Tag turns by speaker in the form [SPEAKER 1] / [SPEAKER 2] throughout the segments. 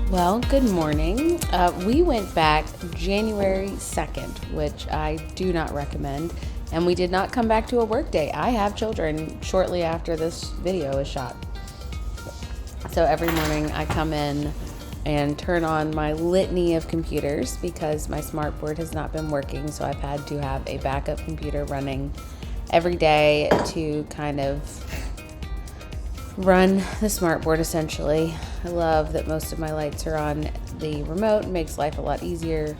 [SPEAKER 1] Well, good morning. We went back January 2nd, which I do not recommend, and we did not come back to a work day. I have children shortly after this video is shot. So every morning I come in and turn on my litany of computers because my smartboard has not been working, so I've had to have a backup computer running every day to kind of run the smartboard essentially. I love that most of my lights are on the remote. It makes life a lot easier.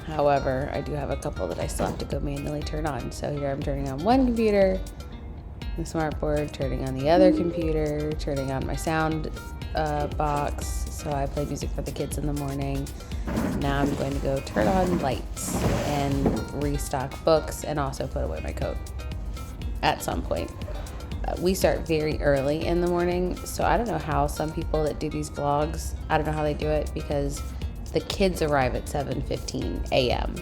[SPEAKER 1] However, I do have a couple that I still have to go manually turn on. So here I'm turning on one computer, the smartboard, turning on the other computer, turning on my sound box so I play music for the kids in the morning. Now I'm going to go turn on lights and restock books and also put away my coat at some point. We start very early in the morning, so I don't know how some people that do these vlogs, I don't know how they do it because the kids arrive at 7:15 a.m.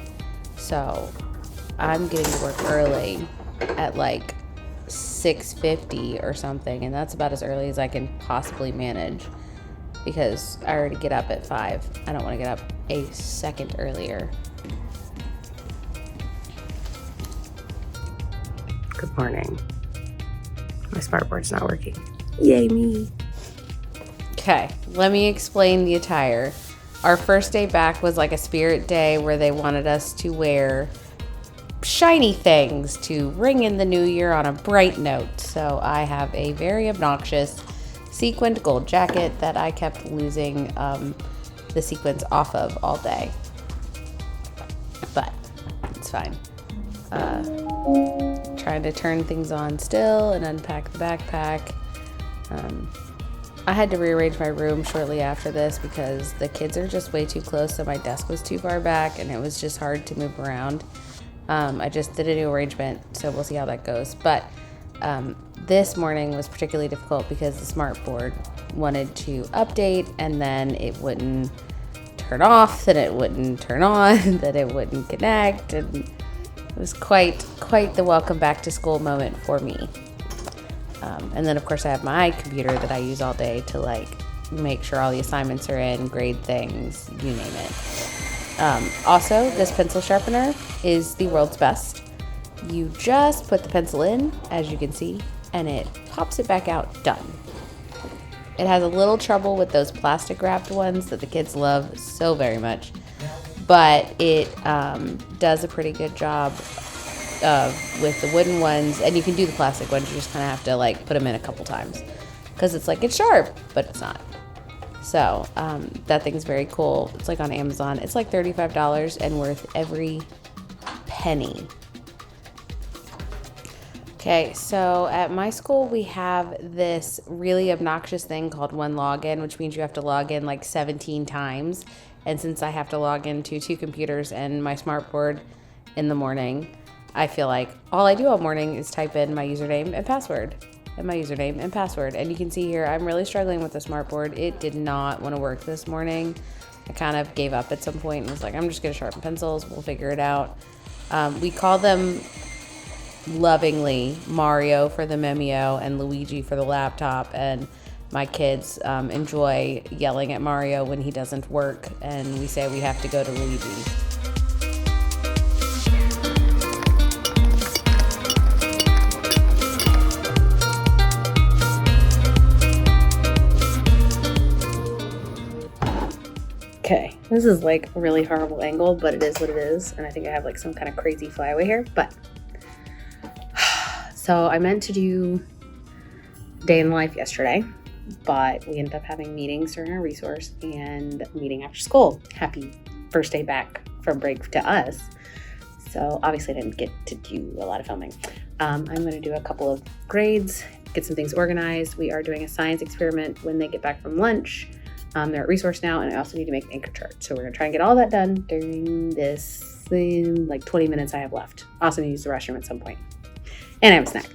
[SPEAKER 1] So I'm getting to work early at like 6:50 or something, and that's about as early as I can possibly manage because I already get up at 5. I don't want to get up a second earlier. Good morning. My smartboard's not working. Yay me. Okay, let me explain the attire. Our first day back was like a spirit day where they wanted us to wear shiny things to ring in the new year on a bright note. So I have a very obnoxious sequined gold jacket that I kept losing the sequins off of all day. But it's fine. Trying to turn things on still and unpack the backpack. I had to rearrange my room shortly after this because the kids are just way too close, so my desk was too far back and it was just hard to move around. I just did a new arrangement, so we'll see how that goes. But this morning was particularly difficult because the smartboard wanted to update and then it wouldn't turn off, then it wouldn't turn on, then it wouldn't connect, and it was quite the welcome back to school moment for me. And then of course I have my computer that I use all day to like make sure all the assignments are in, grade things, you name it. Also, this pencil sharpener is the world's best. You just put the pencil in, as you can see, and it pops it back out, done. It has a little trouble with those plastic wrapped ones that the kids love so very much, but it does a pretty good job with the wooden ones, and you can do the plastic ones. You just kind of have to like put them in a couple times because it's like it's sharp, but it's not. So that thing's very cool. It's like on Amazon. It's like $35 and worth every penny. Okay, so at my school we have this really obnoxious thing called one login, which means you have to log in like 17 times. And since I have to log into 2 computers and my smartboard in the morning, I feel like all I do all morning is type in my username and password. And you can see here, I'm really struggling with the smartboard. It did not want to work this morning. I kind of gave up at some point and was like, I'm just going to sharpen pencils. We'll figure it out. We call them lovingly Mario for the Memeo and Luigi for the laptop. And my kids enjoy yelling at Mario when he doesn't work. And we say we have to go to Luigi. Okay, this is like a really horrible angle, but it is what it is. And I think I have like some kind of crazy flyaway here, but so I meant to do day in the life yesterday, but we ended up having meetings during our resource and meeting after school. Happy first day back from break to us. So obviously I didn't get to do a lot of filming. I'm going to do a couple of grades, get some things organized. We are doing a science experiment when they get back from lunch. They're at resource now, and I also need to make an anchor chart. So we're going to try and get all that done during this like 20 minutes I have left. I also need to use the restroom at some point. And I have a snack.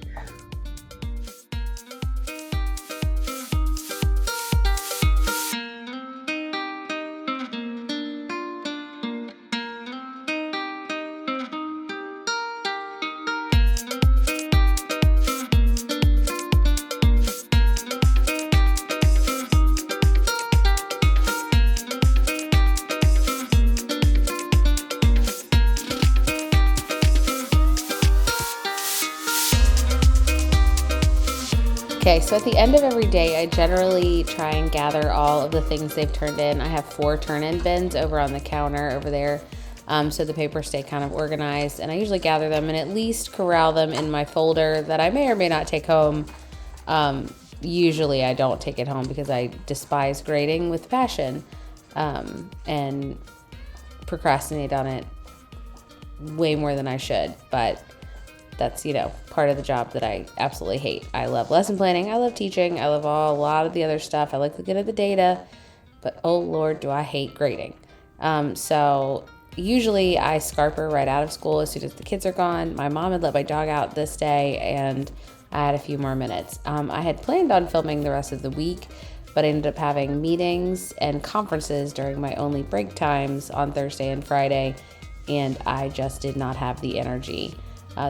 [SPEAKER 1] Okay, so at the end of every day, I generally try and gather all of the things they've turned in. I have 4 turn-in bins over on the counter over there, so the papers stay kind of organized. And I usually gather them and at least corral them in my folder that I may or may not take home. Usually I don't take it home because I despise grading with passion, and procrastinate on it way more than I should. But that's, part of the job that I absolutely hate. I love lesson planning. I love teaching. I love a lot of the other stuff. I like looking at the data, but oh Lord, do I hate grading. So usually I scarper right out of school as soon as the kids are gone. My mom had let my dog out this day and I had a few more minutes. I had planned on filming the rest of the week, but I ended up having meetings and conferences during my only break times on Thursday and Friday, and I just did not have the energy.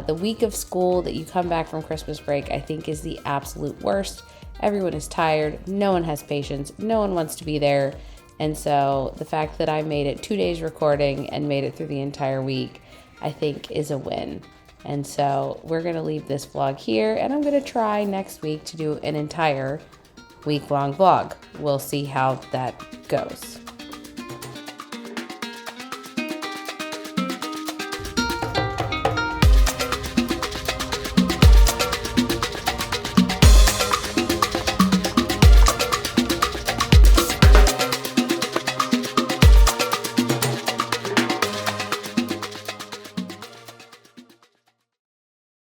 [SPEAKER 1] The week of school that you come back from Christmas break, I think, is the absolute worst. Everyone is tired. No one has patience. No one wants to be there. And so the fact that I made it 2 days recording and made it through the entire week, I think is a win. And so we're going to leave this vlog here, and I'm going to try next week to do an entire week-long vlog. We'll see how that goes.